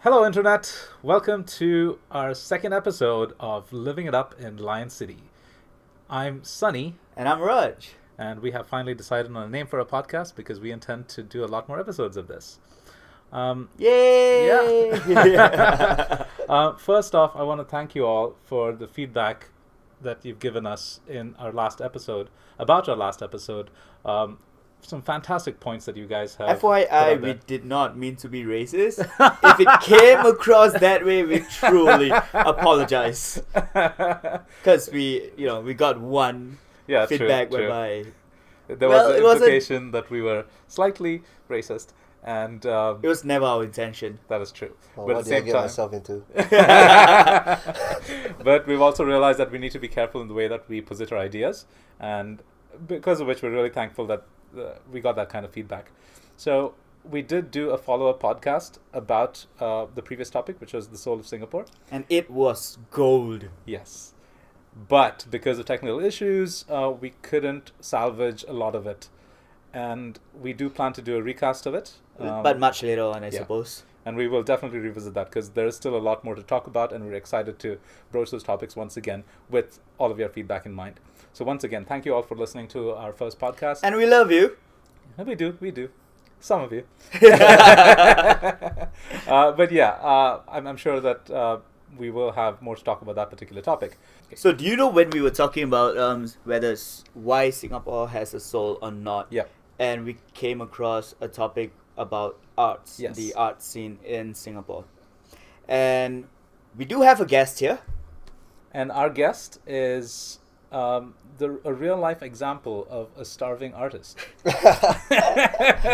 Hello, Internet. Welcome to our second episode of Living It Up in Lion City. I'm Sunny, And I'm Raj. and we have finally decided on a name for a podcast because we intend to do a lot more episodes of this. Yay! Yeah. First off, I want to thank you all for the feedback that you've given us in our last episode, about our last episode. Some fantastic points that you guys have. put FYI, out we there. did not mean to be racist. If it came across that way, we truly apologize. Because we got one Yeah, feedback true. whereby There Well, was it an wasn't- implication that we were slightly racist, and it was never our intention. that is true. Oh, But what at the did I same get time, myself into? but we've also realized that we need to be careful in the way that we posit our ideas, and because of which we're really thankful that we got that kind of feedback. So we did do a follow-up podcast about the previous topic, which was the soul of Singapore. And it was gold. Yes. But because of technical issues, we couldn't salvage a lot of it. And we do plan to do a recast of it. But much later on, I yeah. suppose. And we will definitely revisit that because there is still a lot more to talk about, and we're excited to broach those topics once again with all of your feedback in mind. So once again, thank you all for listening to our first podcast. And we love you. And we do. Some of you. But yeah, I'm sure that we will have more to talk about that particular topic. So do you know when we were talking about why Singapore has a soul or not? Yeah. And we came across a topic about arts, Yes. the art scene in Singapore. And we do have a guest here. And our guest is a real life example of a starving artist.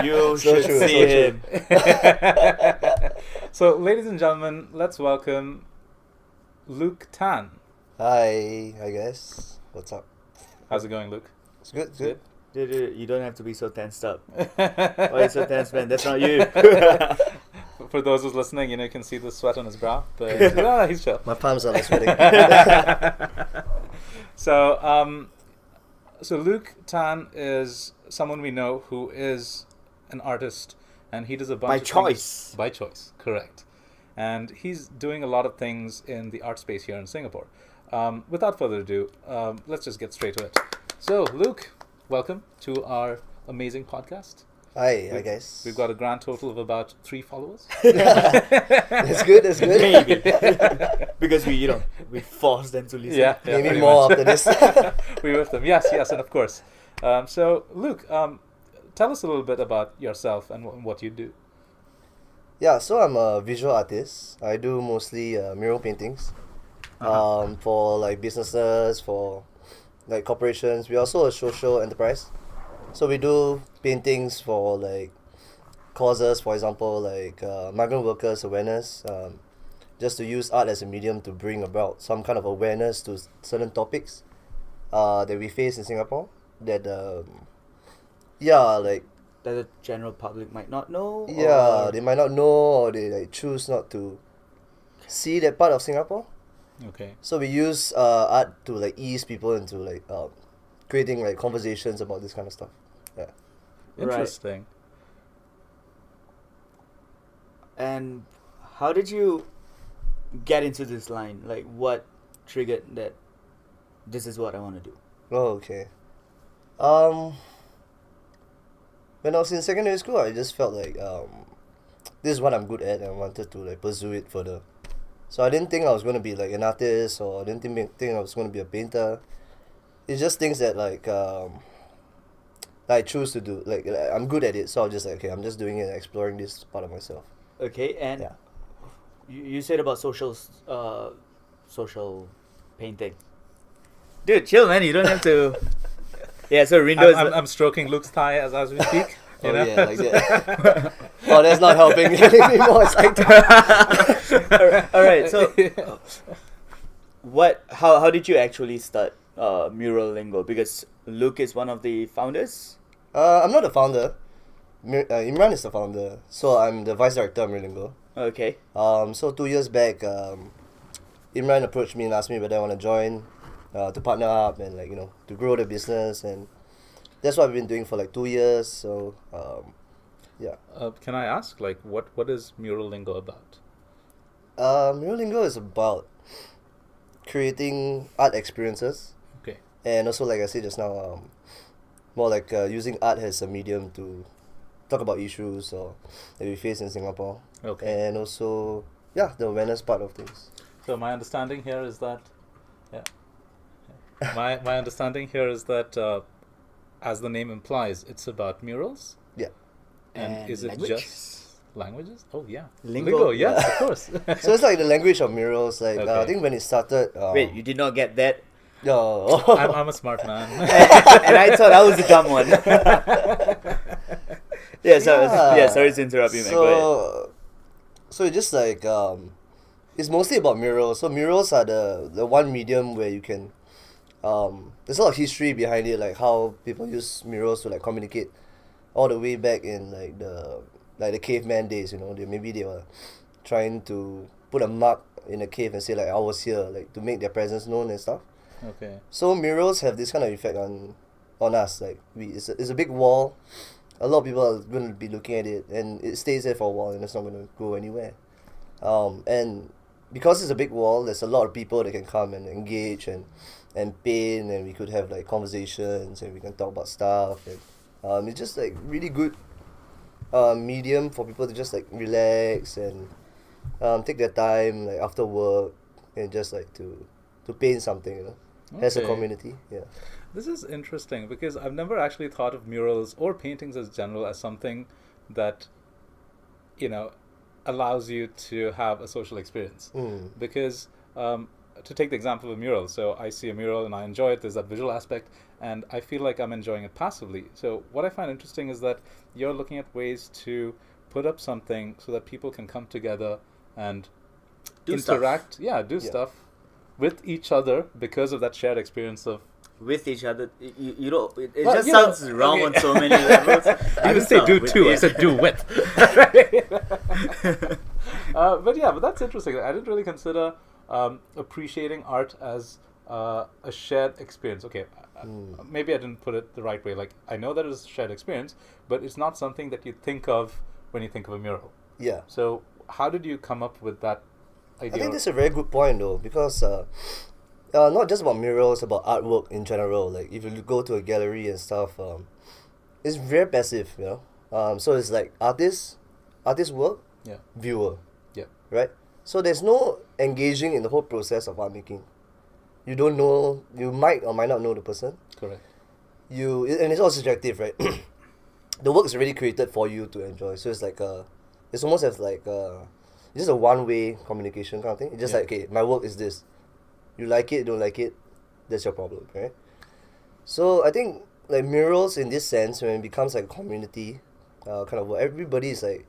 You So should true, see so him. So, ladies and gentlemen, let's welcome Luke Tan. Hi, guys. What's up? How's it going, Luke? It's good. It's Good. good. You don't have to be so tensed up. Why you so tense, man? That's not you. For those who's listening, you can see the sweat on his brow, but no, he's chill. My palms are like sweating. So, so Luke Tan is someone we know who is an artist, and he does a bunch By of things- choice. By choice, correct. And he's doing a lot of things in the art space here in Singapore. Without further ado, let's just get straight to it. So, Luke, welcome to our amazing podcast. Hi, guys. We've got a grand total of about 3 followers. That's good. That's good. Maybe. Because we forced them to listen. Yeah, Maybe pretty more much. after this. We with them. Yes, and of course. So, Luke, tell us a little bit about yourself and what you do. Yeah, so I'm a visual artist. I do mostly mural paintings. For like businesses, for like corporations. We're also a social enterprise. So we do paintings for like causes, for example, like migrant workers awareness. Just to use art as a medium to bring about some kind of awareness to certain topics that we face in Singapore. That like That the general public might not know. yeah, or- they might not know, or they like choose not to see that part of Singapore. Okay. So we use art to like ease people into like creating like conversations about this kind of stuff. Yeah. Right. Interesting. And how did you get into this line? Like, what triggered that this is what I want to do? Oh, okay. When I was in secondary school, I just felt like this is what I'm good at, and I wanted to like pursue it further. So I didn't think I was going to be like an artist, or I didn't think I was going to be a painter. It's just things that like I choose to do. Like I'm good at it, so I was just like, okay, I'm just doing it and exploring this part of myself. Okay, and Yeah. you said about social painting. Dude, chill, man. You don't have to. Yeah, so Rindo is. I'm stroking Luke's thigh as we speak. Oh yeah, like that. Oh, that's not helping. Getting me more excited. All right. So, How did you actually start Mural Lingo? Because Luke is one of the founders. I'm not the founder. Imran is the founder, so I'm the vice director of Mural Lingo. Okay. So 2 years back, Imran approached me and asked me whether I want to join, to partner up and like to grow the business, and that's what I've been doing for like 2 years. So yeah. Can I ask, like, what is Mural Lingo about? Mural Lingo is about creating art experiences, Okay. and also, like I said just now, more like using art as a medium to talk about issues or that we face in Singapore, Okay. and also, yeah, the awareness part of things. So my understanding here is that, yeah, my understanding here is that, as the name implies, it's about murals. Yeah. And is it language. just languages? Oh yeah, Lingo. yes, of course. So it's like the language of murals. Like I Okay. think when it started. Wait, you did not get that? No. I'm a smart man. And I thought I was the dumb one. Yeah, sorry to interrupt you, man. Go ahead. So it's just like it's mostly about murals. So murals are the one medium where you can there's a lot of history behind it, like how people use murals to like communicate all the way back in like the caveman days, you know. Maybe they were trying to put a mark in a cave and say like I was here, like to make their presence known and stuff. Okay. So murals have this kind of effect on us. Like it's a big wall. A lot of people are going to be looking at it, and it stays there for a while, and it's not going to go anywhere. And because it's a big wall, there's a lot of people that can come and engage and paint, and we could have like conversations, and we can talk about stuff, and it's just like really good medium for people to just like relax and take their time like after work and just like to paint something, you know. As a Okay. community, yeah. This is interesting because I've never actually thought of murals or paintings as general as something that, you know, allows you to have a social experience. Mm. Because to take the example of a mural, so I see a mural and I enjoy it. There's that visual aspect, and I feel like I'm enjoying it passively. So what I find interesting is that you're looking at ways to put up something so that people can come together and Do stuff. interact. Yeah, do Yeah. stuff with each other because of that shared experience of. With each other, you know, it Well, just you know, sounds wrong okay. on so many levels. I didn't say do to, I said do with. But that's interesting. I didn't really consider appreciating art as a shared experience. Okay, maybe I didn't put it the right way. Like, I know that it's a shared experience, but it's not something that you think of when you think of a mural. Yeah. So how did you come up with that idea? I think that's a very good point though, because not just about murals, about artwork in general. Like if you go to a gallery and stuff, it's very passive, you know. So it's like artist work, Yeah. viewer, Yeah. right? So there's no engaging in the whole process of art making. You don't know, you might or might not know the person. Correct. And it's all subjective, right? The work is already created for you to enjoy. So it's like it's almost as like it's just a one-way communication kind of thing. It's just Yeah. like, okay, my work is this. You like it, don't like it, that's your problem, right? So I think like murals in this sense, when it becomes like a community kind of work, everybody is like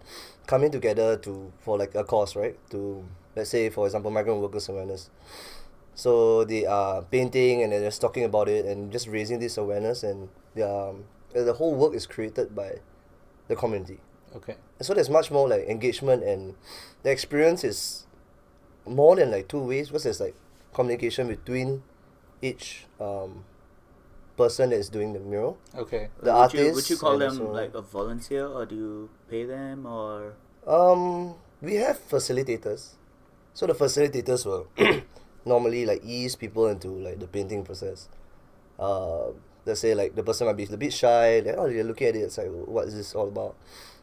coming together for like a cause, right? To, let's say, for example, migrant workers awareness. So they are painting and they're just talking about it and just raising this awareness, and the whole work is created by the community. Okay. So there's much more like engagement, and the experience is more than like two ways, because there's like communication between each person that is doing the mural. Okay. The would you artists call and them also- like a volunteer, or do you pay them, or? We have facilitators. So the facilitators will normally like ease people into like the painting process. Let's say like the person might be a bit shy, like, oh, they're looking at it, it's like, what is this all about?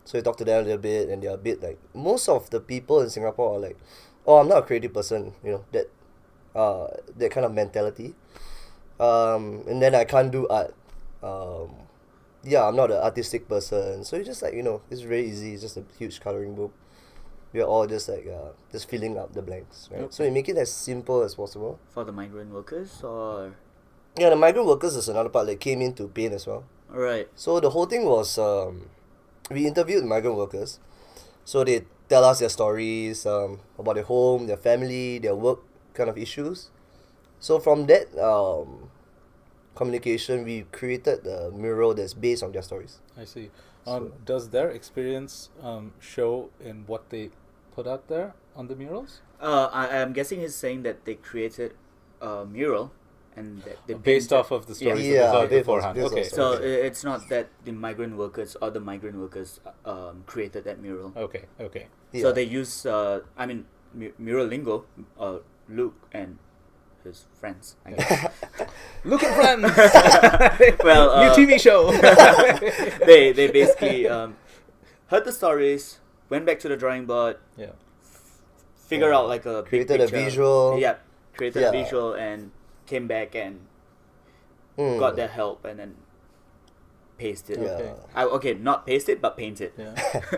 So you talk to them a little bit, and they're a bit like, most of the people in Singapore are like, oh, I'm not a creative person, you know, that kind of mentality. And then I can't do art. Yeah, I'm not an artistic person. So it's just like, you know, it's very easy. It's just a huge coloring book. We're all just like just filling up the blanks, right? So we make it as simple as possible. For the migrant workers, or? Yeah, the migrant workers is another part that came in to paint as well. Right. So the whole thing was we interviewed migrant workers. So they tell us their stories about their home, their family, their work kind of issues. So from that communication, we created a mural that's based on their stories. I see. So- Does their experience show in what they put out there on the murals? I'm guessing he's saying that they created a mural, and that they Based painted- off of the stories Yeah, that they heard based on- beforehand. based on Okay. stories. So it's not that the migrant workers created that mural. Okay. Yeah. So they use, I mean, Mural Lingo, Luke and his friends, I guess. Look at Friends. Well, new TV show. they basically heard the stories, went back to the drawing board, Yeah. figure out like a big Created a picture. visual. Yeah, created a Yeah. visual and came back and Mm. got their help and then pasted. Yeah. Okay, not pasted but painted. Yeah.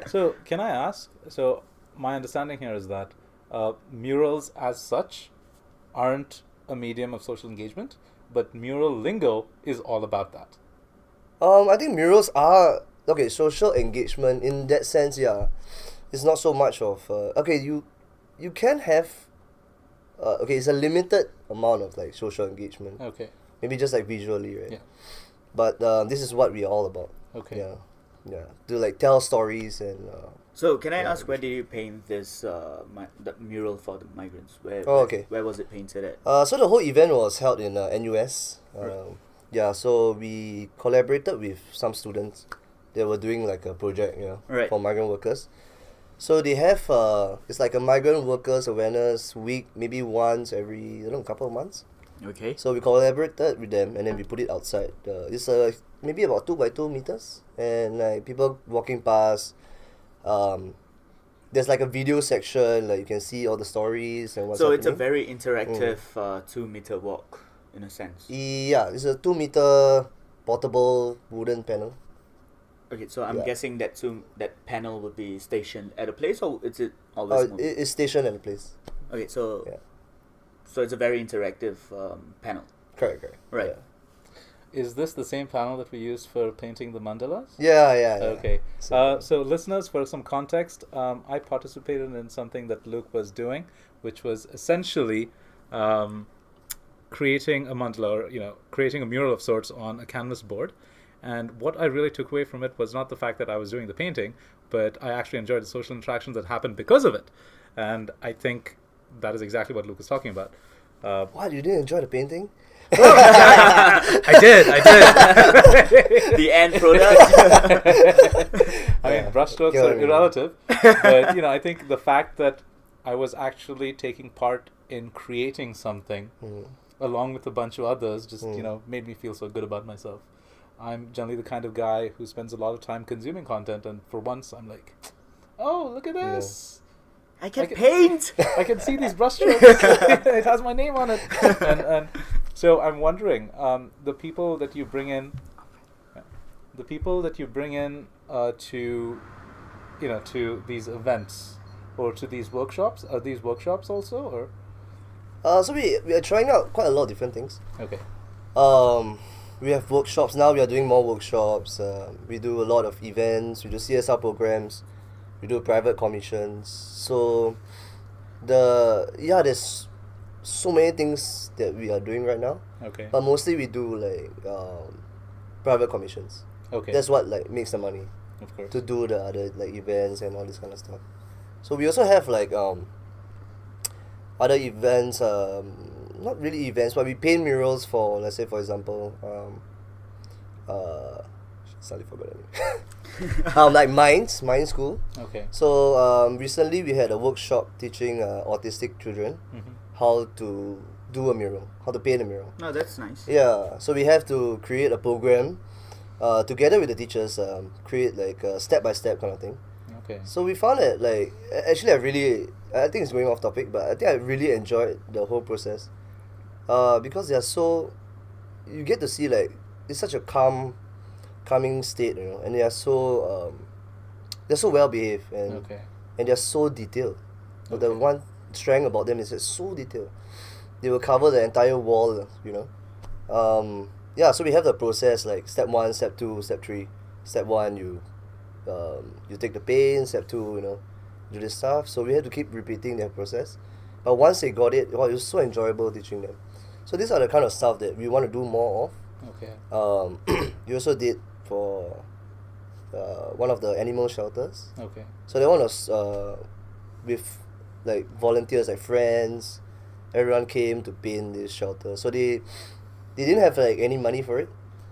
So can I ask? So my understanding here is that murals as such aren't a medium of social engagement, but Mural Lingo is all about that. I think murals are okay. Social engagement in that sense, yeah, it's not so much of okay. You can have okay. It's a limited amount of like social engagement. Okay. Maybe just like visually, right? Yeah. But this is what we're all about. Okay. Yeah, yeah. To like tell stories and. So can I Yeah. ask, where did you paint this the mural for the migrants? Oh, okay. Where was it painted at? So the whole event was held in NUS. Right. Yeah, so we collaborated with some students. They were doing like a project, Right. for migrant workers. So they have it's like a migrant workers awareness week, maybe once every couple of months. Okay. So we collaborated with them and then we put it outside. It's maybe about 2 by 2 meters, and like people walking past. There's like a video section, like you can see all the stories and what's So it's a happening. very interactive 2 meter walk in a sense. Yeah, it's a 2 meter portable wooden panel. Okay, so I'm Yeah. guessing that panel would be stationed at a place, or is it always moving? It's stationed at a place. Okay, so Yeah. so it's a very interactive panel. Correct. Right. Yeah. Is this the same panel that we used for painting the mandalas? Yeah. Okay. So- So listeners, for some context, I participated in something that Luke was doing, which was essentially creating a mandala, or creating a mural of sorts on a canvas board. And what I really took away from it was not the fact that I was doing the painting, but I actually enjoyed the social interactions that happened because of it. And I think that is exactly what Luke was talking about. What, you didn't enjoy the painting? I did. The end product. I mean, brushstrokes Go are on. irrelative, but I think the fact that I was actually taking part in creating something along with a bunch of others just made me feel so good about myself. I'm generally the kind of guy who spends a lot of time consuming content, and for once I'm like, oh, look at this. I can I can- paint. I can see these brushstrokes. It has my name on it. And so I'm wondering, the people that you bring in to these events or to these workshops, are these workshops also, or? So we are trying out quite a lot of different things. Okay. We have workshops now. We are doing more workshops. We do a lot of events. We do CSR programs. We do private commissions. So there's so many things that we are doing right now. Okay. But mostly we do like private commissions. Okay. That's what like makes the money Of course. to do the other like events and all this kind of stuff. So we also have like other events, not really events, but we paint murals for, let's say for example, suddenly forgot the name. Like Minds School. Okay. So recently we had a workshop teaching autistic children Mm-hmm. how to do a mural, how to paint a mural. No, that's nice. Yeah, so we have to create a program together with the teachers, create like a step-by-step kind of thing. Okay. So we found that like actually I think it's going off topic, but I think I really enjoyed the whole process. Because you get to see like it's such a calming state, and they're so well behaved and Okay. and they're so detailed. But the Okay. one strength about them is it's so detailed. They will cover the entire wall, so we have the process like step 1, step 2, step 3. Step 1 you take the paint, step 2, do this stuff. So we have to keep repeating that process. But once they got it, it was so enjoyable teaching them. So these are the kind of stuff that we want to do more Okay. of. We also did for one of the animal shelters. Okay. So that one was with like volunteers, like friends. Everyone came to paint this shelter. So they didn't have like any money for it.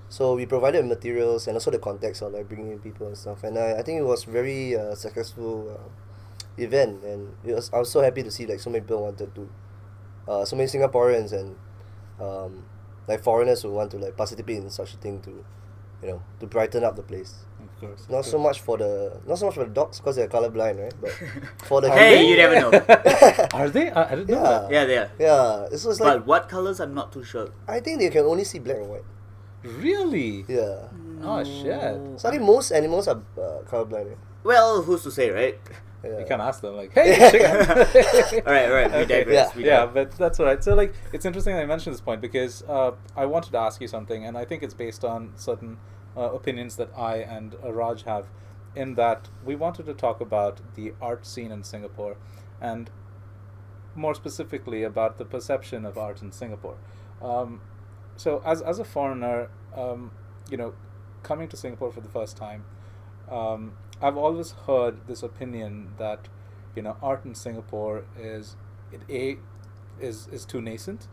So we provided materials and also the context of like bringing in people and stuff. And I think it was very successful event, and I was so happy to see like so many people wanted to, so many Singaporeans and like foreigners who want to like participate in such a thing to, to brighten up the place. Of course. Not so much for the dogs because they're colorblind, right? But for the Hey, you never know. Are they? I didn't know that. Yeah, they are. Yeah, so it's like But what colors? I'm not too sure. I think they can only see black and white. Really? Yeah. Oh shit. So I think most animals are colorblind. Right? Well, who's to say, right? Yeah. You can ask them like, hey, chicken. All right. We Okay. digress. Yeah, but that's all right. So like, it's interesting that I mentioned this point because I wanted to ask you something, and I think it's based on certain opinions that I and Raj have, in that we wanted to talk about the art scene in Singapore, and more specifically about the perception of art in Singapore. So as a foreigner, coming to Singapore for the first time, I've always heard this opinion that, art in Singapore is too nascent,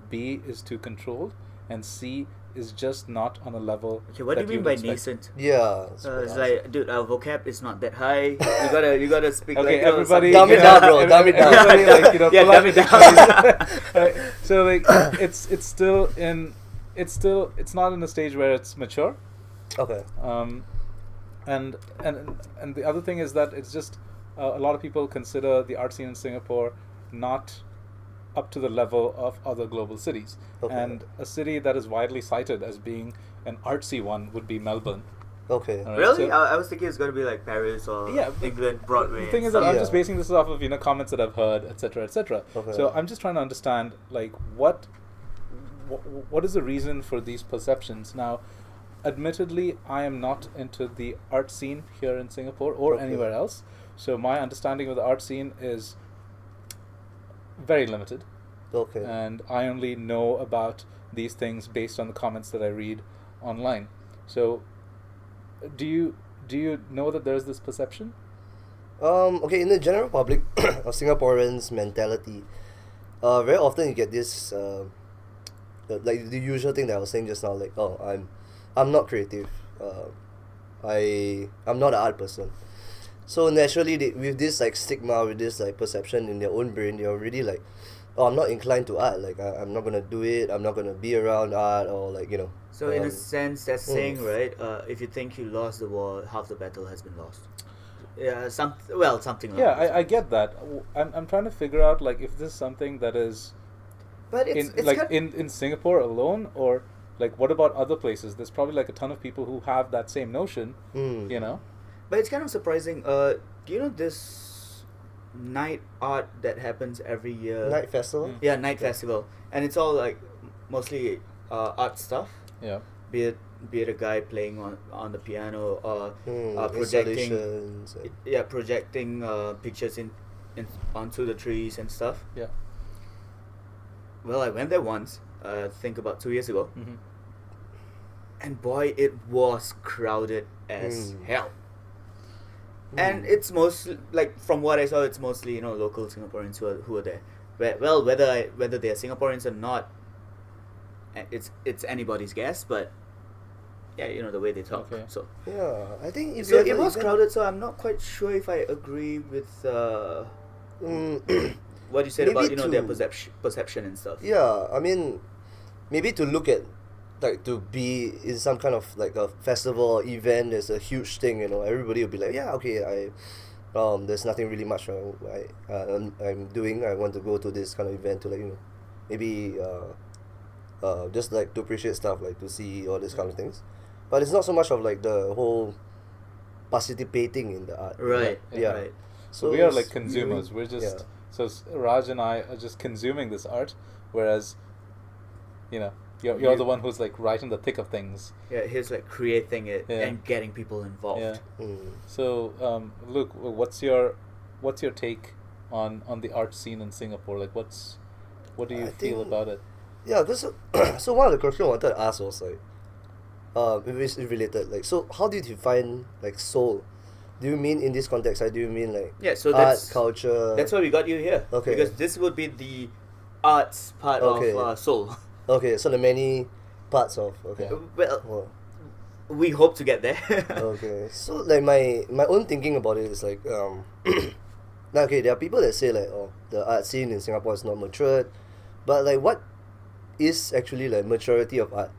B is too controlled, and C is just not on a level. Okay, what do you mean by nascent? Yeah. It's like, dude, our vocab is not that high. You gotta speak Okay, like everybody, Dumb it down, bro. Dumb it down. everybody, like, Yeah, dumb it down. Right, so like, it's not in a stage where it's mature. Okay. And the other thing is that it's just a lot of people consider the art scene in Singapore not up to the level of other global cities. Okay. And a city that is widely cited as being an artsy one would be Melbourne. Okay. All right, Really? so- I was thinking it's gonna be like Paris or Yeah, but England, Broadway. The thing and is that stuff. I'm Yeah. just basing this off of comments that I've heard, etc., etc. Okay. So I'm just trying to understand like what is the reason for these perceptions. Now, admittedly, I am not into the art scene here in Singapore or Okay. anywhere else. So my understanding of the art scene is very limited, Okay. and I only know about these things based on the comments that I read online. So, do you know that there's this perception? Okay, in the general public of Singaporeans' mentality, very often you get this, like the usual thing that I was saying just now, like, oh, I'm not creative, I'm not an art person. So naturally, with this like stigma, with this like perception in their own brain, they're already like, oh, I'm not inclined to art. Like I'm not gonna do it. I'm not gonna be around art, or like So in a um, sense, that's saying, right? If you think you lost the war, half the battle has been lost. Yeah, something like Yeah, that. I get that. I'm trying to figure out like if this is something that is But it's like in Singapore alone, or like what about other places? There's probably like a ton of people who have that same notion. mm. But it's kind of surprising. Do you know this night art that happens every year? Night festival. Mm. Yeah, night festival, and it's all like mostly art stuff. Yeah. Be it a guy playing on the piano or projecting. Installations and- Yeah, projecting pictures in onto the trees and stuff. Yeah. Well, I went there once. I think about 2 years ago, Mm-hmm. and boy, it was crowded as Mm. hell. And it's mostly, like, from what I saw, it's mostly local Singaporeans who are there. Well, whether they are Singaporeans or not, it's anybody's guess. But yeah, the way they talk. Okay. So Yeah, I think if so you have it an was event- crowded. So I'm not quite sure if I agree with what you said Maybe about their to- perception and stuff. Yeah, I mean, maybe to look at, like, to be in some kind of like a festival or event, there's a huge thing. Everybody will be like, yeah, okay, there's nothing really much I'm doing. I want to go to this kind of event to maybe just like to appreciate stuff, like to see all these kind of things. But it's not so much of like the whole participating in the art. Right. Yeah. Right. So we are it's like consumers. We're just yeah. so Raj and I are just consuming this art, whereas, you're You- the one who's like right in the thick of things. Yeah, he's like creating it Yeah. and getting people involved. Yeah. Mm. So, Luke, what's your take on the art scene in Singapore? Like, what do you I feel think- about it? Yeah, this so one of the questions I wanted to ask was like, if it's related, like, so how do you define like soul? Do you mean in this context? Do you mean like Yeah, so art, that's culture? why we got you here. Okay. Because this would be the arts part Okay. of soul. Okay, so the many parts of okay. Yeah. Well, Well, we hope to get there. okay, so like my own thinking about it is like okay, there are people that say like, oh, the art scene in Singapore is not matured, but like, what is actually like maturity of art?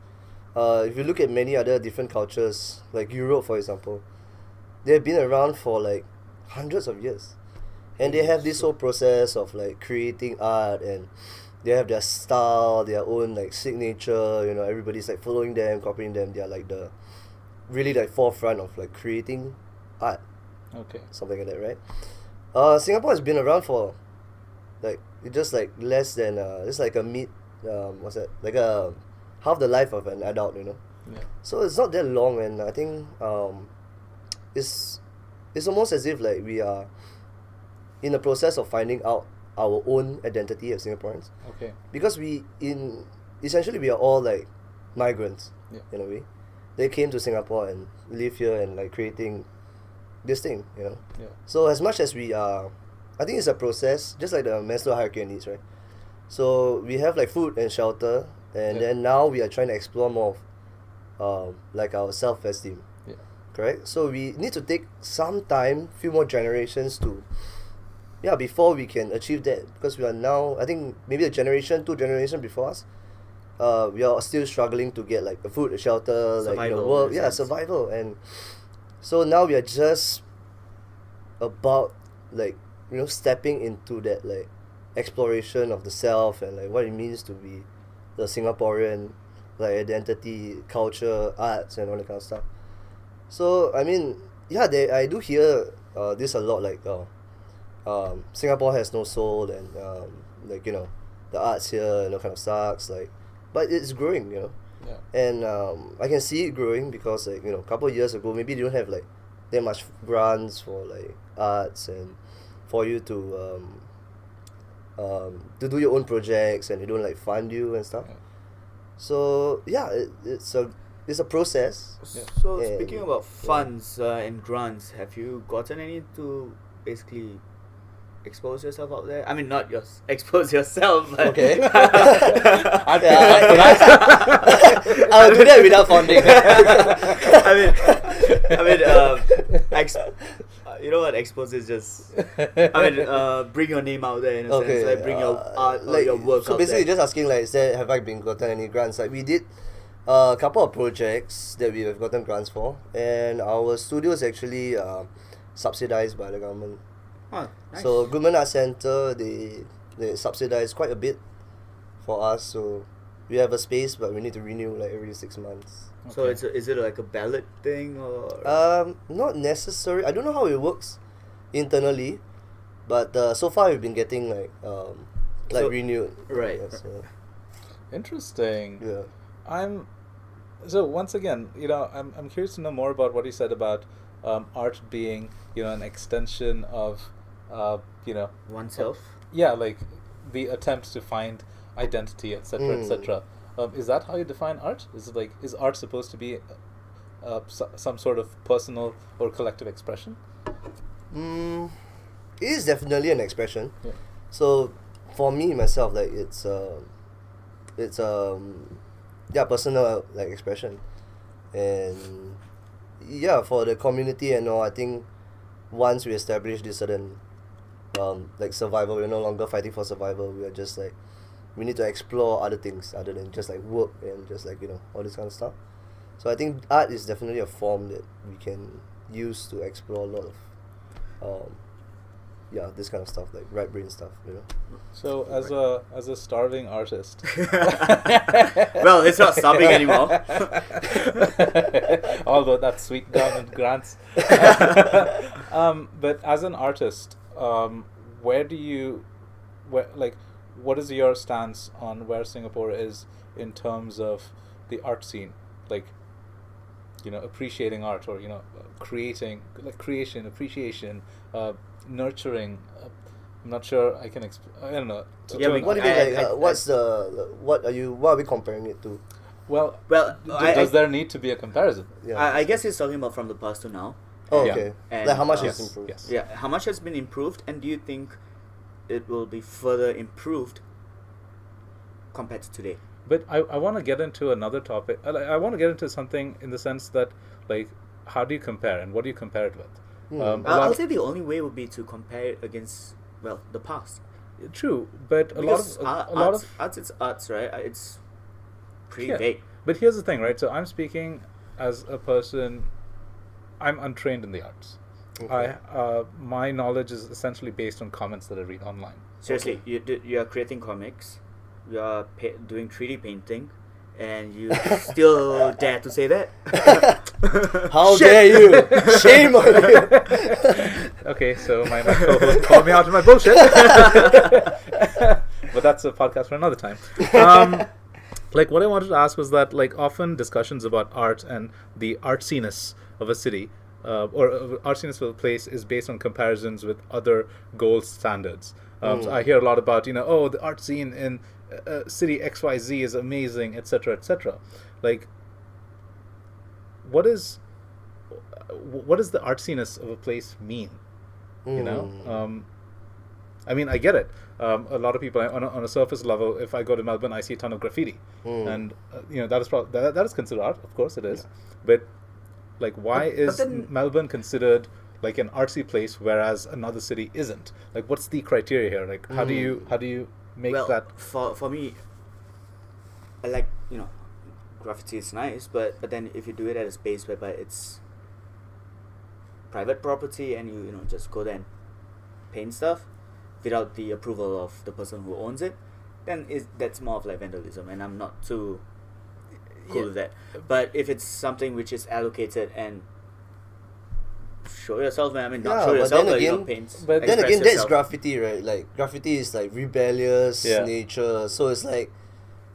If you look at many other different cultures, like Europe, for example, they've been around for like hundreds of years, and they have this whole process of like creating art, and they have their style, their own like signature. You know, everybody's like following them, copying them. They are like the really like forefront of like creating art, Okay. something like that, right? Singapore has been around for like just like less than it's like a what's that, like a half the life of an adult, you know. Yeah. So it's not that long, and I think it's almost as if like we are in the process of finding out our own identity as Singaporeans, Okay. because essentially we are all like migrants, Yeah. in a way. They came to Singapore and live here and like creating this thing, you know. Yeah. So as much as we are, I think it's a process, just like the Maslow hierarchy of needs, right? So we have like food and shelter, and Yeah. then now we are trying to explore more of like our self-esteem, Yeah. correct? So we need to take some time, few more generations to, before we can achieve that, because we are now, I think maybe a generation, 2 generations before us, we are still struggling to get like a food, a shelter, like, you know, Survival, work, in a sense. survival. And so now we are just about like, you know, stepping into that like exploration of the self, and like what it means to be the Singaporean, like identity, culture, arts, and all that kind of stuff. So I mean, I do hear this a lot, like Singapore has no soul, and like, you know, the arts here, you know, kind of sucks, like, but it's growing, you know. Yeah. And I can see it growing because, like, you know, a couple of years ago, maybe they don't have like that much grants for like arts, and for you to do your own projects, and they don't like fund you and stuff. Yeah. So it's a process. Yeah. So And- speaking about funds and grants, have you gotten any to basically expose yourself out there? I mean, not expose yourself, but Okay. I'd be I'll do that without funding. I mean, you know what? Expose is just. I mean, bring your name out there in a sense, like bring your art, or your work So out basically, there. just asking like, have I been gotten any grants? Like we did a couple of projects that we have gotten grants for, and our studio is actually subsidized by the government. Oh, nice. So Goodman Art Centre, they subsidize quite a bit for us. So we have a space, but we need to renew like every 6 months. So is it like a ballot thing, or? Not necessary. I don't know how it works internally, but so far we've been getting like So- renewed. right. Yeah, so, Interesting. yeah. So once again, you know, I'm curious to know more about what you said about art being, you know, an extension of, you know, Oneself. yeah, like the attempt to find identity, etc., etc. Is that how you define art? Is it like, is art supposed to be some sort of personal or collective expression? It is definitely an expression. Yeah. So for me myself, like it's personal like expression, and for the community and all. I think once we establish this certain like survival, we're no longer fighting for survival. We are just like, we need to explore other things other than just like work and just like, you know, all this kind of stuff. So I think art is definitely a form that we can use to explore a lot of this kind of stuff, like right brain stuff, you know. So as a starving artist, Well, it's not starving anymore. although that's sweet government grants. But as an artist, what is your stance on where Singapore is in terms of the art scene, like, you know, appreciating art, or, you know, creating, like creation, appreciation, nurturing. I'm not sure I can I don't know. Yeah, What do you mean? I- What are we comparing it to? Well, Well, does there need to be a comparison? Yeah. I guess he's talking about from the past to now. Oh, Yeah. okay. And, Like how much yes, has improved? Yes. Yeah, how much has been improved, and do you think it will be further improved compared to today? But I want to get into another topic. I want to get into something in the sense that, like, how do you compare and what do you compare it with? I'll say the only way would be to compare it against, well, the past. True, but Because arts, it's arts, right? It's pretty vague. But here's the thing, right? So I'm speaking as a person. I'm untrained in the arts. Okay. My knowledge is essentially based on comments that I read online. Seriously, you are creating comics, you are doing 3D painting, and you still dare to say that? How dare you? Shame on you. Okay, so my co-host called me out on my bullshit. But that's a podcast for another time. Like, what I wanted to ask was that, like, often discussions about art and the artsiness of a city or artsiness of a place is based on comparisons with other gold standards. So I hear a lot about, the art scene in city XYZ is amazing, etc., etc. Like, what does the artsiness of a place mean? I mean, I get it. A lot of people on a surface level, if I go to Melbourne, I see a ton of graffiti, and that is that is considered art. Of course, it is. Yeah. But like, why is Melbourne considered like an artsy place, whereas another city isn't? Like, what's the criteria here? Like, how do you make that? For me, I like graffiti is nice, but then if you do it at a space whereby it's private property and you just go there and paint stuff without the approval of the person who owns it, then that's more of like vandalism, and I'm not too cool with that. But if it's something which is allocated and show yourself, man. I mean, not show yourself, but again, paints. But then again, that's graffiti, right? Like, graffiti is like rebellious nature. So it's like,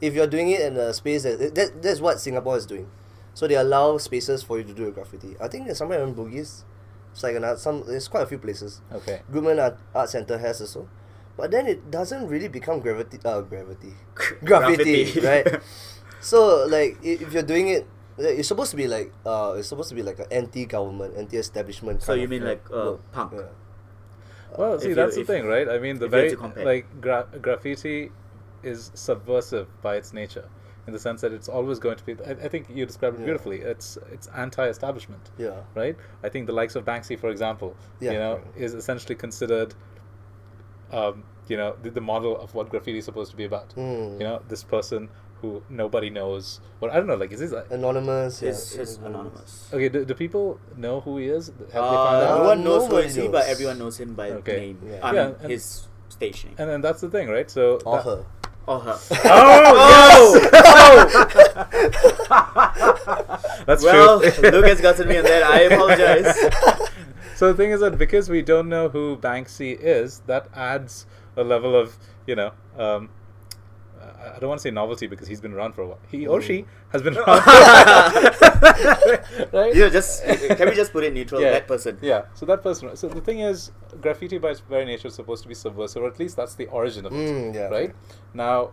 if you're doing it in a space that's what Singapore is doing. So they allow spaces for you to do a graffiti. I think there's somewhere in Bugis. It's like there's quite a few places. Okay. Goodman Art Centre has also. But then it doesn't really become graffiti, right? So like, if you're doing it, it's supposed to be like an anti-government, anti-establishment. So you mean like punk? Yeah. Well, see, that's the thing, right? I mean, graffiti is subversive by its nature, in the sense that it's always going to be. I think you described it beautifully. It's anti-establishment. Yeah. Right. I think the likes of Banksy, for example, is essentially considered, the model of what graffiti is supposed to be about. This person who nobody knows, or I don't know, like, is this anonymous? It's anonymous. Okay, do people know who he is? Have they found out? No one knows who he is, knows. but everyone knows him by name. Yeah. His stage name. And then that's the thing, right? So or her. Oh, that's true. Well, Luke has gotten me on that. I apologize. So the thing is that because we don't know who Banksy is, that adds a level of, I don't want to say novelty because he's been around for a while. He or she has been around for a while. Right? Can we just put it neutral? That person. Yeah, so that person. So the thing is, graffiti by its very nature is supposed to be subversive, or at least that's the origin of it. Right? Now,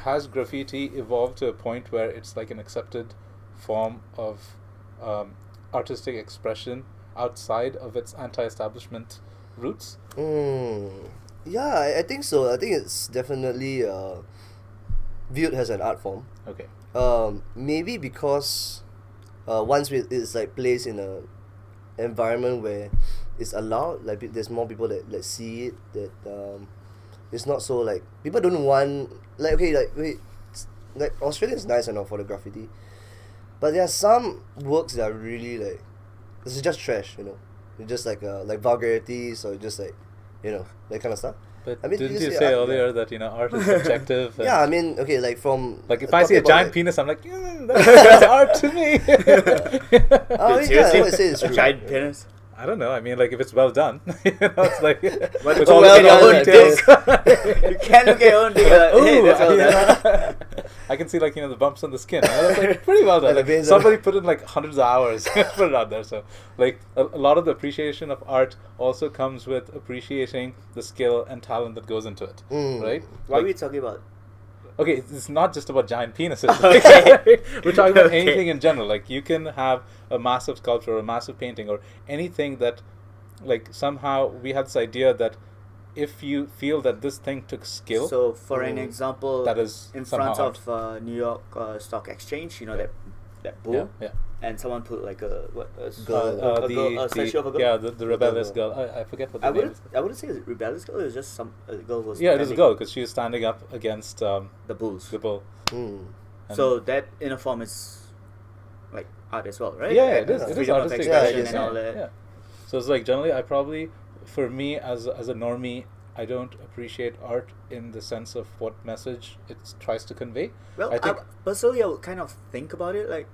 has graffiti evolved to a point where it's like an accepted form of artistic expression outside of its anti-establishment roots? Yeah, I think so. I think it's definitely viewed as an art form. Okay. Maybe because once it's like placed in a environment where it's allowed, like there's more people that see it, that it's not so like, people don't want, like, okay, like Australia is nice enough for the graffiti, but there are some works that are really like, this is just trash, it's just like vulgarities, or just like, that kind of stuff. But I mean, didn't you say earlier that art is subjective? Yeah, I mean, okay, like from if I see a giant penis, I'm like, that's art to me. Seriously, I would say it's true. A giant penis. I don't know. I mean, like, if it's well done, it's like with all the details. You can't look at your own dick. Hey, that's well done. I can see, like, the bumps on the skin. That's like pretty well done. Like, somebody put in like hundreds of hours to put it out there. So, like, a lot of the appreciation of art also comes with appreciating the skill and talent that goes into it, right? What are we talking about? Okay, it's not just about giant penises. Okay. We're talking about anything in general. Like, you can have a massive sculpture or a massive painting or anything that, like, somehow we have this idea that if you feel that this thing took skill. So, for an example, that is in front of New York Stock Exchange, that bull. Yeah. and someone put like a Girl. statue of a girl. Yeah, the rebellious girl. girl. I forget what the I name wouldn't is. I wouldn't say it's rebellious girl. It was just a girl who was Yeah, it is a standing- girl because she is standing up against the bulls. the bull. Mm. And- So that in a form is like art as well, right? yeah, it is. Yeah. It is Freedom of artistic. expression it is, and all that. Yeah. So it's like generally, I probably, for me as a normie, I don't appreciate art in the sense of what message it tries to convey. Well, I think, personally, I would kind of think about it like,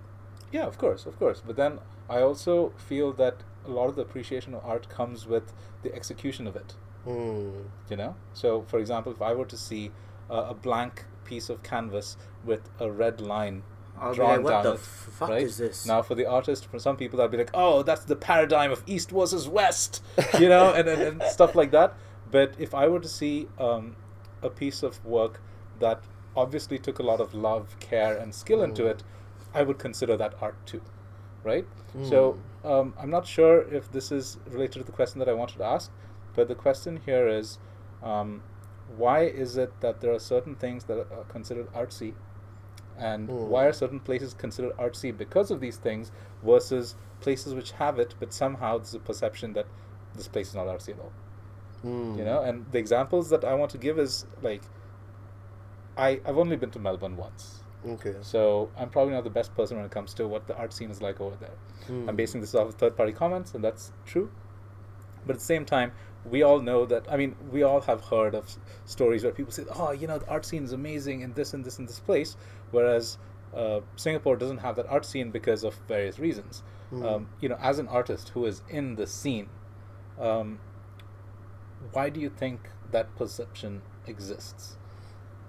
yeah, of course. But then I also feel that a lot of the appreciation of art comes with the execution of it. Mm. You know. So, for example, if I were to see a blank piece of canvas with a red line I'll be drawn like, what down the it, fuck right? is this? Now, for the artist, for some people, that'll be like, oh, that's the paradigm of East versus West, you know, and stuff like that. But if I were to see a piece of work that obviously took a lot of love, care, and skill into it, I would consider that art too, right? So I'm not sure if this is related to the question that I wanted to ask, but the question here is, why is it that there are certain things that are considered artsy, and why are certain places considered artsy because of these things versus places which have it, but somehow there's a perception that this place is not artsy at all? You know, and the examples that I want to give is like, I've only been to Melbourne once. Okay. So I'm probably not the best person when it comes to what the art scene is like over there. I'm basing this off of third-party comments, and that's true. But at the same time, we all know that, I mean, we all have heard of stories where people say, oh, you know, the art scene is amazing in this and this and this place, whereas Singapore doesn't have that art scene because of various reasons. You know, as an artist who is in the scene, why do you think that perception exists?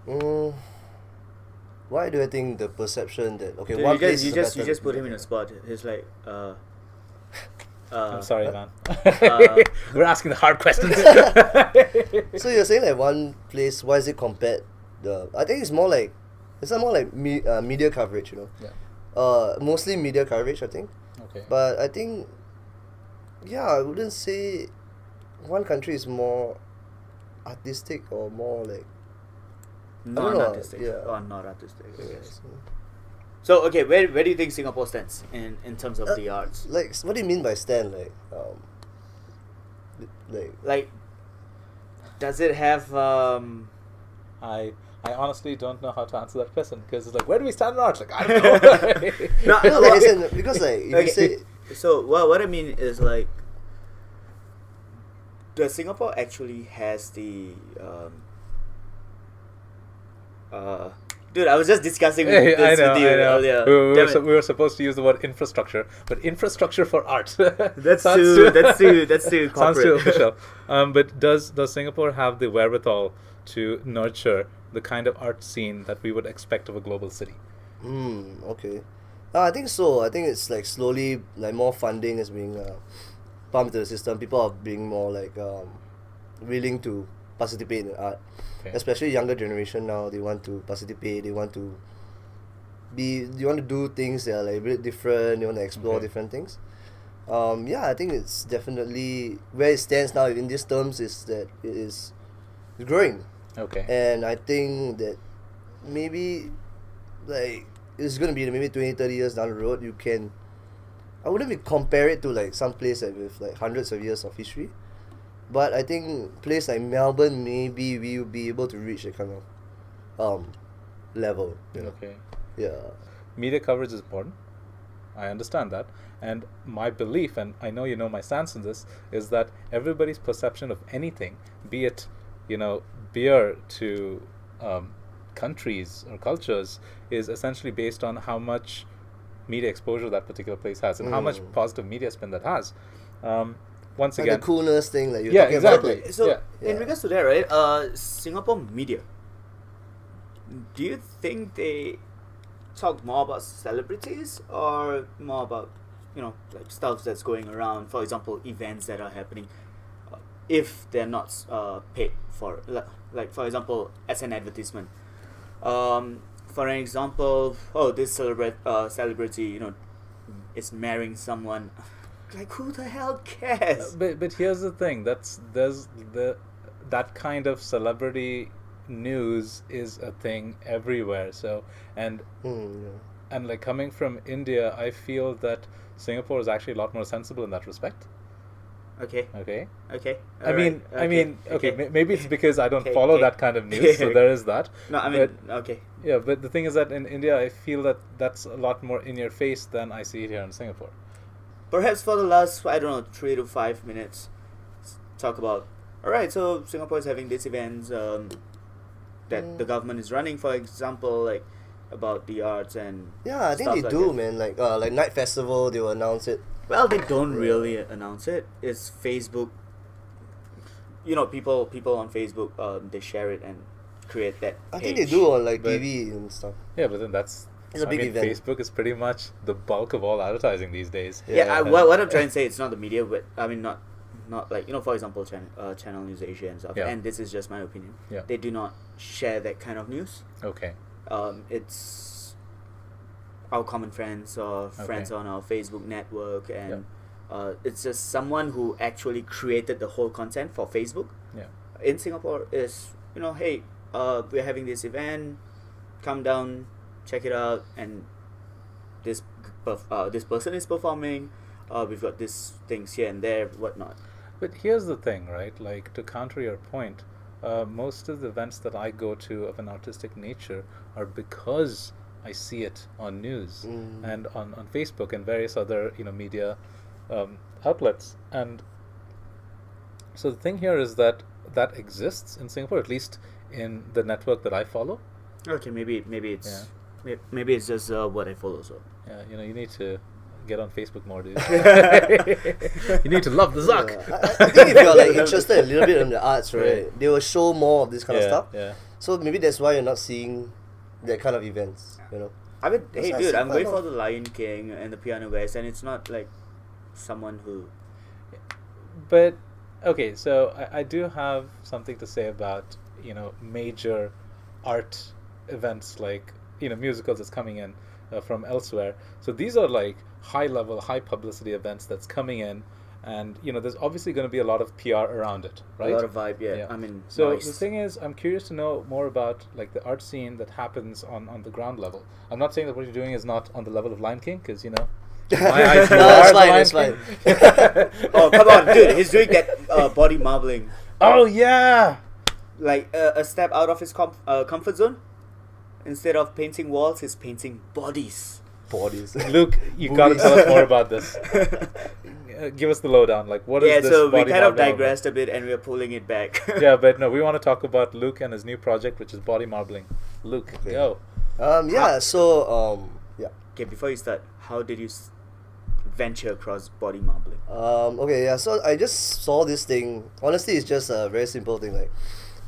Why do I think the perception that Dude, one you place just, is you a just, you better- just put him in a spot. He's like, I'm sorry, man. uh, We're asking the hard questions. So you're saying like one place? Why is it compared? I think it's more like media coverage, you know. Yeah. Mostly media coverage, I think. Okay. But I think, yeah, I wouldn't say one country is more artistic or more like non-artistic. yeah. Or not artistic, I guess. yes. So, okay, where do you think Singapore stands in terms of the arts? Like, what do you mean by stand? Like, does it have... I honestly don't know how to answer that question because it's like, where do we stand in art? Like, I don't know. No, No, like I said, because like if Okay. you say So what I mean is like, does Singapore actually has the dude, I was just discussing Hey, this with you I know. earlier. Damn it. We were supposed to use the word infrastructure, but infrastructure for art. That's Sounds too sounds too corporate. official. But does Singapore have the wherewithal to nurture the kind of art scene that we would expect of a global city? okay. I think so. I think it's like slowly like more funding is being pumped into the system. People are being more like willing to participate in art. Okay. Especially younger generation now, they want to participate. They want to do things that are like a bit different. They want to explore Okay. different things. Yeah, I think it's definitely where it stands now in these terms is that it is growing. Okay. And I think that maybe like it's going to be maybe 20, 30 years down the road, I wouldn't be compare it to like some place like with like hundreds of years of history. But I think place like Melbourne, maybe we will be able to reach that kind of level. You know? Okay. Yeah. Media coverage is important. I understand that. And my belief, and I know you know my stance on this, is that everybody's perception of anything, be it, you know, beer to countries or cultures, is essentially based on how much media exposure that particular place has and how much positive media spin that has. Once Like again, the coolness thing like you're Yeah, talking exactly. about. Like, So Yeah. in Yeah. regards to that, right? Singapore media. Do you think they talk more about celebrities or more about, you know, like stuff that's going around? For example, events that are happening, if they're not paid for, like for example, as an advertisement. For an example, this celebrity, you know, is marrying someone. Like, who the hell cares? But here's the thing. That kind of celebrity news is a thing everywhere. So, and yeah. and like coming from India, I feel that Singapore is actually a lot more sensible in that respect. Okay. Okay. Okay. I mean, okay. Okay. Maybe it's because I don't Okay, follow okay. that kind of news, so there is that. No, I But mean, okay. yeah, but the thing is that in India, I feel that that's a lot more in your face than I see it here in Singapore. Perhaps for the last, I don't know, 3 to 5 minutes, talk about. All right, so Singapore is having these events that the government is running, for example, like about the arts and. Yeah, I think stuff they like do, that. man. Like Night Festival, they will announce it. Well, they don't really announce it. It's Facebook. You know, people on Facebook, they share it and create that. I page. think they do on like But- TV and stuff. Yeah, but then that's. It's a I big mean, event. Facebook is pretty much the bulk of all advertising these days. Yeah, Yeah. what I'm trying to say, it's not the media, but I mean not like, you know, for example, Channel News Asia and stuff. Yeah. And this is just my opinion. Yeah. They do not share that kind of news. Okay. It's our common friends or friends on our Facebook network, and it's just someone who actually created the whole content for Facebook. Yeah. In Singapore is, you know, hey, we're having this event, come down, check it out, and this person is performing. We've got these things here and there, whatnot. But here's the thing, right? Like, to counter your point, most of the events that I go to of an artistic nature are because I see it on news and on Facebook and various other, you know, media outlets. And so the thing here is that exists in Singapore, at least in the network that I follow. Okay, maybe it's maybe it's just what I follow. So Yeah, you know, you need to get on Facebook more, dude. You need to love the Zuck. Yeah. I think if you're like interested a little bit in the arts, right, they will show more of this kind of stuff. Yeah. So maybe that's why you're not seeing that kind of events, you know. I mean, That's hey, why I dude, see I'm quite a going lot. for the Lion King and the Piano Guys, and it's not like someone who. But okay, so I do have something to say about, you know, major art events like, you know, musicals that's coming in from elsewhere. So these are like high level, high publicity events that's coming in, and you know, there's obviously going to be a lot of PR around it, right? A lot of vibe, yeah. Yeah. I mean, So noise. the thing is, I'm curious to know more about like the art scene that happens on the ground level. I'm not saying that what you're doing is not on the level of Lion King, because you know, my eyes, you No, are it's the fine, Lion it's fine. King. Oh, come on, dude! He's doing that body marbling, Oh yeah. like a step out of his comfort zone. Instead of painting walls, he's painting bodies. Bodies. Luke, you gotta Boobies. tell us more about this. Give us the lowdown. Like, what is Yeah, this? so we body kind of marbling digressed a bit, and we're pulling it back. about? Yeah, but no, we want to talk about Luke and his new project, which is body marbling. Luke, Okay. go. Yeah. Okay, before you start, how did you venture across body marbling? Okay, yeah, so I just saw this thing. Honestly, it's just a very simple thing. Like,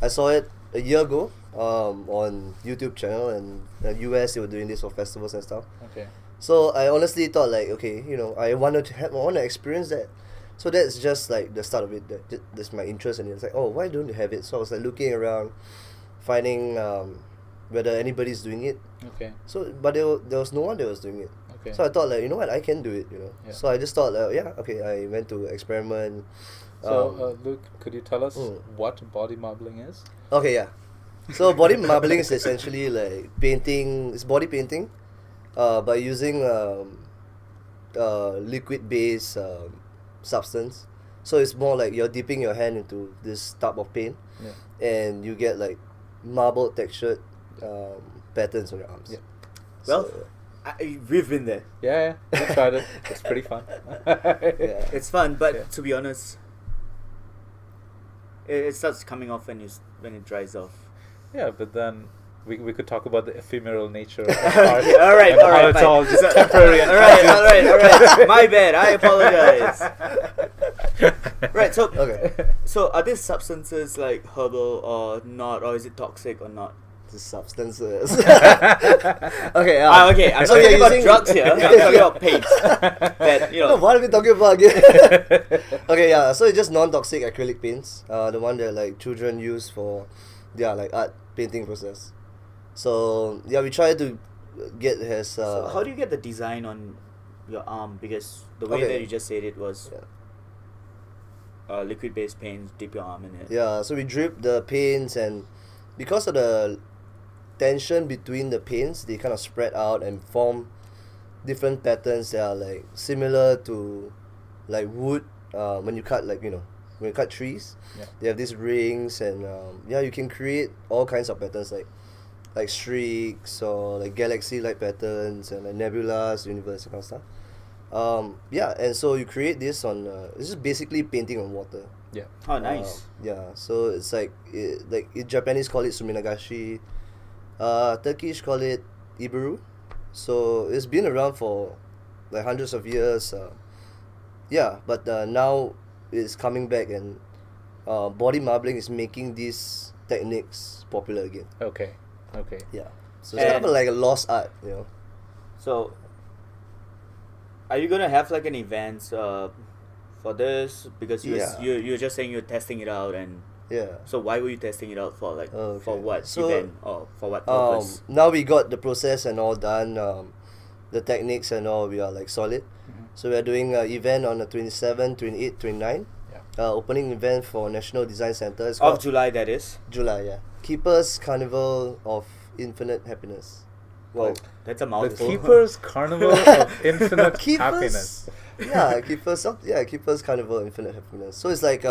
I saw it a year ago on YouTube channel, and the US, they were doing this for festivals and stuff. Okay. So I honestly thought like, okay, you know, I want to experience that. So that's just like the start of it. That's my interest, and it's like, oh, why don't you have it? So I was like looking around, finding whether anybody's doing it. Okay. So, but there was no one that was doing it. Okay. So I thought like, you know what, I can do it. You know. Yeah. So I just thought, yeah, okay. I went to experiment. So, Luke, could you tell us Mm. what body marbling is? Okay, yeah. So body marbling is essentially like painting. It's body painting, by using liquid based substance. So it's more like you're dipping your hand into this tub of paint, Yeah. and you get like marbled textured patterns on your arms. Yeah. Well, So, we've been there. Yeah, we tried it. It's pretty fun. yeah. It's fun, but Yeah. to be honest, it starts coming off when it dries off. Yeah, but then we could talk about the ephemeral nature of art. All right, and all how right, it's fine. all just So- temporary and all right. My bad. I apologize. Right. So, Okay. so are these substances like herbal or not, or is it toxic or not? The substances. Okay. Okay. I'm so talking you're about using- drugs here. I'm talking about paint. That, you know. No, what are we talking about again? Okay, yeah. So it's just non-toxic acrylic paints. The one that like children use for their like art painting process. So yeah, we try to get his. So how do you get the design on your arm? Because the way Okay. that you just said it was Yeah. liquid-based paint. Dip your arm in it. Yeah, so we drip the paints, and because of the tension between the paints, they kind of spread out and form different patterns that are like similar to like wood. When you cut when you cut trees, they have these rings, and you can create all kinds of patterns like streaks or like galaxy-like patterns and like nebulas, universe, and kind of stuff. And so you create this on this is basically painting on water. Yeah. Oh, nice. So it's like Japanese call it suminagashi, Turkish call it iburu. So it's been around for like hundreds of years. But now it's coming back, and body marbling is making these techniques popular again. Okay. Yeah. So it's kind of like a lost art, you know. So, are you gonna have like an event for this? Because you're just saying you're testing it out, and so why were you testing it out for? Like for what event or for what purpose? Now we got the process and all done. The techniques and all, we are like solid. So we are doing an event on the 27, 28, 29. Opening event for National Design Center. It's Of July, that is. July, yeah. Keepers Carnival of Infinite Happiness. Whoa, that's a The mouthful. Keepers Carnival of Infinite Happiness. Keepers Carnival of Infinite Happiness. So it's like we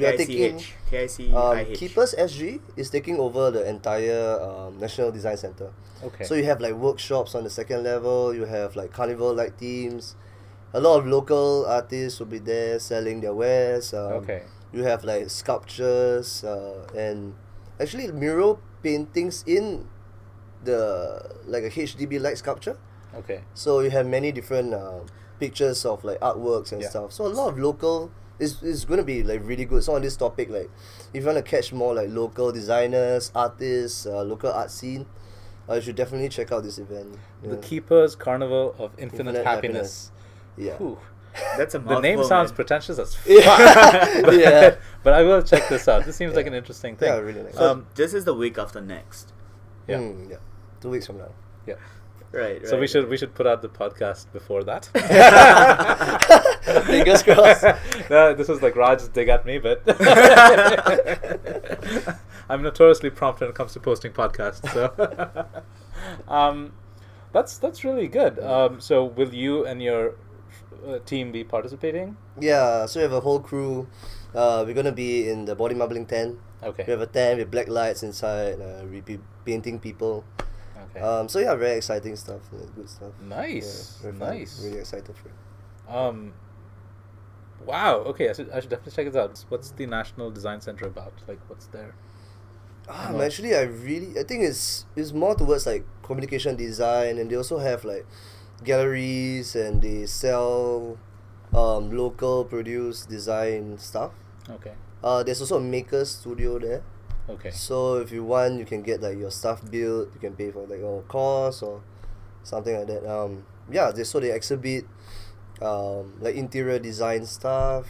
are taking KICIH. Keepers SG is taking over the entire National Design Center. Okay. So you have like workshops on the second level. You have like carnival-like themes. A lot of local artists will be there selling their wares. You have like sculptures and actually mural paintings in the like a HDB like sculpture. Okay. So you have many different pictures of like artworks and stuff. So a lot of local is going to be like really good. So on this topic, like if you want to catch more like local designers, artists, local art scene, you should definitely check out this event. The Keepers Carnival of Infinite Happiness. Yeah. Whew. That's a The mouthful, name sounds man. pretentious as fuck. Yeah. But I will check this out. This seems like an interesting thing. Yeah, really nice. So this is the week after next. Yeah. 2 weeks from now. Yeah. Right. So we should put out the podcast before that. Fingers crossed. No, this was like Raj's dig at me, but I'm notoriously prompt when it comes to posting podcasts. So that's really good. So will you and your team be participating? Yeah, so we have a whole crew. We're gonna be in the body marbling tent. Okay. We have a tent with black lights inside. We be painting people. Okay. So yeah, very exciting stuff. Good stuff. Nice. Yeah, very fun. Nice. Really excited for it. Wow. Okay. I should definitely check it out. What's the National Design Center about? Like, what's there? Actually, I think it's more towards like communication design, and they also have like galleries, and they sell local produced design stuff. Okay. There's also a maker studio there. Okay. So if you want, you can get like your stuff built. You can pay for like your course or something like that. They exhibit like interior design stuff.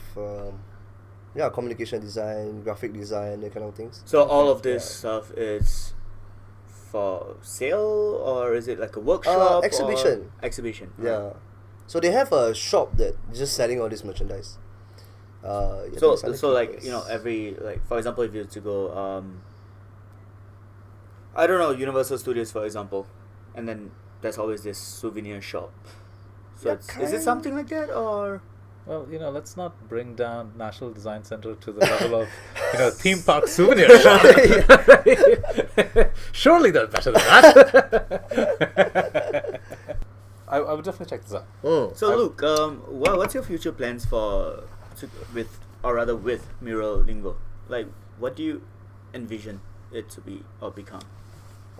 Communication design, graphic design, that kind of things. So all of this stuff is for sale, or is it like a workshop? Exhibition. Exhibition. Yeah. So they have a shop that just selling all this merchandise. So like, you know, every, like, for example, if you were to go I don't know, Universal Studios, for example, and then there's always this souvenir shop. So is it something like that, or? Well, you know, let's not bring down National Design Center to the level of, theme park souvenir shop. Surely they're better than that. I would definitely check this out. So Luke, what's your future plans with Mural Lingo? Like, what do you envision it to be or become?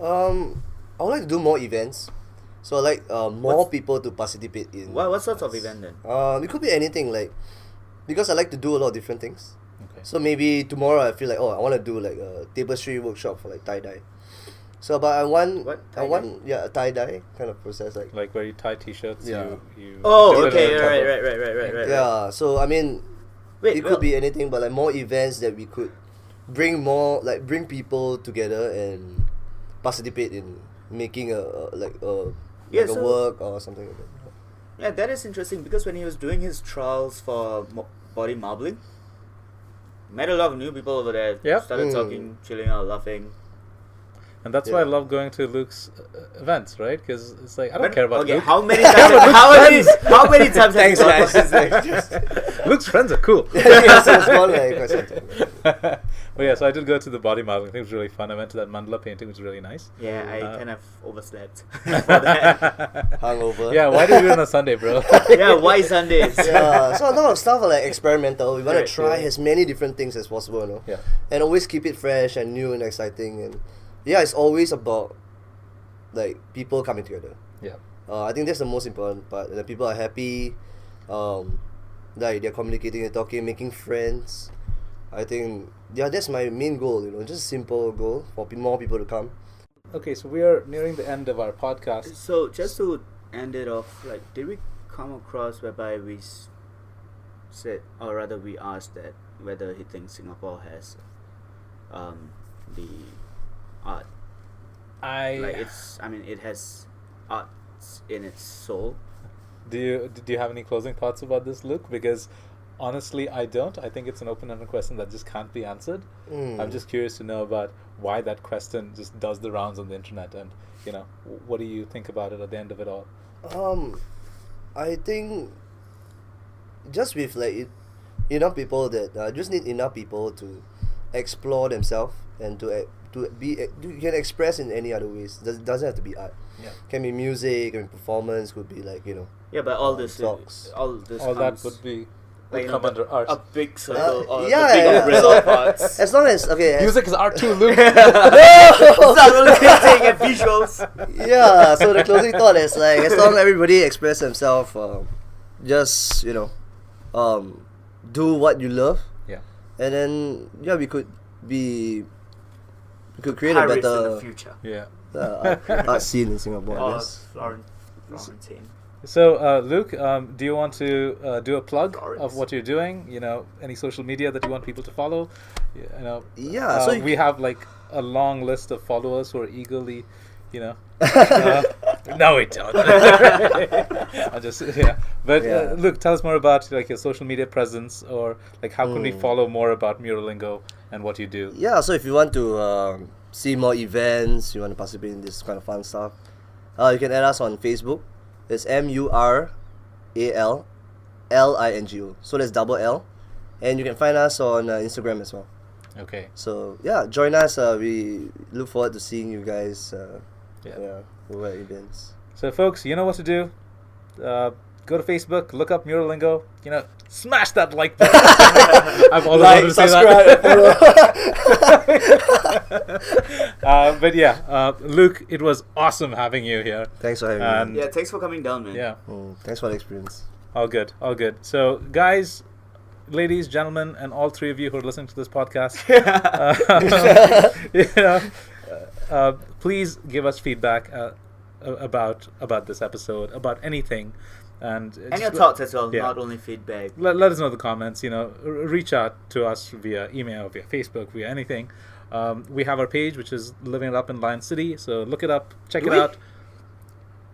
I would like to do more events. So I like more people to participate in. What sorts of event then? It could be anything, like, because I like to do a lot of different things. Okay. So maybe tomorrow I feel like, I want to do like a tapestry workshop for like tie-dye. So but I want a tie-dye kind of process, like where you tie t-shirts. Yeah. You Oh, okay, right. Yeah. So I mean, it could be anything, but like more events that we could bring people together and participate in making a work or something like that. Yeah, that is interesting, because when he was doing his trials for body marbling, met a lot of new people over there. Yep. Started talking, chilling out, laughing. And that's why I love going to Luke's events, right? Because it's like, I don't But- care about okay, Luke. how many times? how many times? Thanks, have you guys. Luke's friends are cool. Yes, it's gone like quite some time. But yeah, so I did go to the body modeling. I think it was really fun. I went to that mandala painting, which was really nice. Yeah, I kind of overslept for that. Hungover. Yeah, why do you do it on a Sunday, bro? Yeah, why Sundays? Yeah, so a lot of stuff are like experimental. We want to Right, try yeah. as many different things as possible, you know? Yeah. And always keep it fresh and new and exciting. And yeah, it's always about like people coming together. Yeah. I think that's the most important part. The people are happy, like they're communicating, they're talking, making friends. I think that's my main goal. You know, just a simple goal for more people to come. Okay, so we are nearing the end of our podcast. So just to end it off, like, did we come across whereby we said, or rather we asked that whether he thinks Singapore has the art, like it has art in its soul. Do you have any closing thoughts about this, Luke? Because honestly, I don't. I think it's an open-ended question that just can't be answered. I'm just curious to know about why that question just does the rounds on the internet, and what do you think about it at the end of it all? I think just with like enough people that just need enough people to explore themselves and to be you can express in any other ways. Doesn't have to be art. Yeah. Can be music, can be performance, could be like Yeah, but all this, talks. all this, All that comes, would be like, would come under art. a big circle or yeah, the big yeah. umbrella of arts. As long as Music is art too, Luke. It's not only painting and visuals. yeah. So the closing thought is like as long as everybody express themselves, just do what you love. Yeah. And then we could create a Pirates in better the future. Yeah. art scene in Singapore. I Or guess. Florentine. So, Luke, do you want to do a plug Florence. of what you're doing? Any social media that you want people to follow? Yeah, so you we have like a long list of followers who are eagerly, no, we don't. I'll just But Yeah. Luke, tell us more about like your social media presence, or like how can we follow more about Mural Lingo and what you do? Yeah, so if you want to see more events, you want to participate in this kind of fun stuff, you can add us on Facebook. It's MURALLINGO. So there's double L. And you can find us on Instagram as well. Okay. So yeah, join us. We look forward to seeing you guys over at events. So folks, you know what to do. Go to Facebook, look up Mural Lingo. Smash that like button. I've always wanted to say that. But yeah, Luke, it was awesome having you here. Thanks for having And me. Yeah, thanks for coming down, man. Yeah, Thanks for the experience. all good, all good. So guys, ladies, gentlemen, and all three of you who are listening to this podcast, please give us feedback about this episode, about anything. And your thoughts as well, yeah. not only feedback. Let us know in the comments. Reach out to us via email, via Facebook, via anything. We have our page, which is Living It Up in Lion City. So look it up, check it out.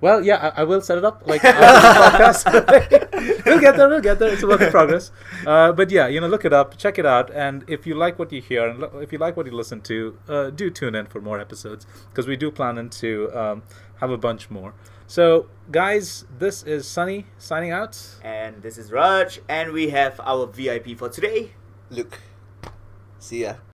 Well, yeah, I will set it up like after the podcast. We'll get there. It's a work in progress. But yeah, look it up, check it out, and if you like what you hear and if you like what you listen to, do tune in for more episodes, because we do plan to have a bunch more. So, guys, this is Sunny signing out. And this is Raj, and we have our VIP for today. Luke, see ya.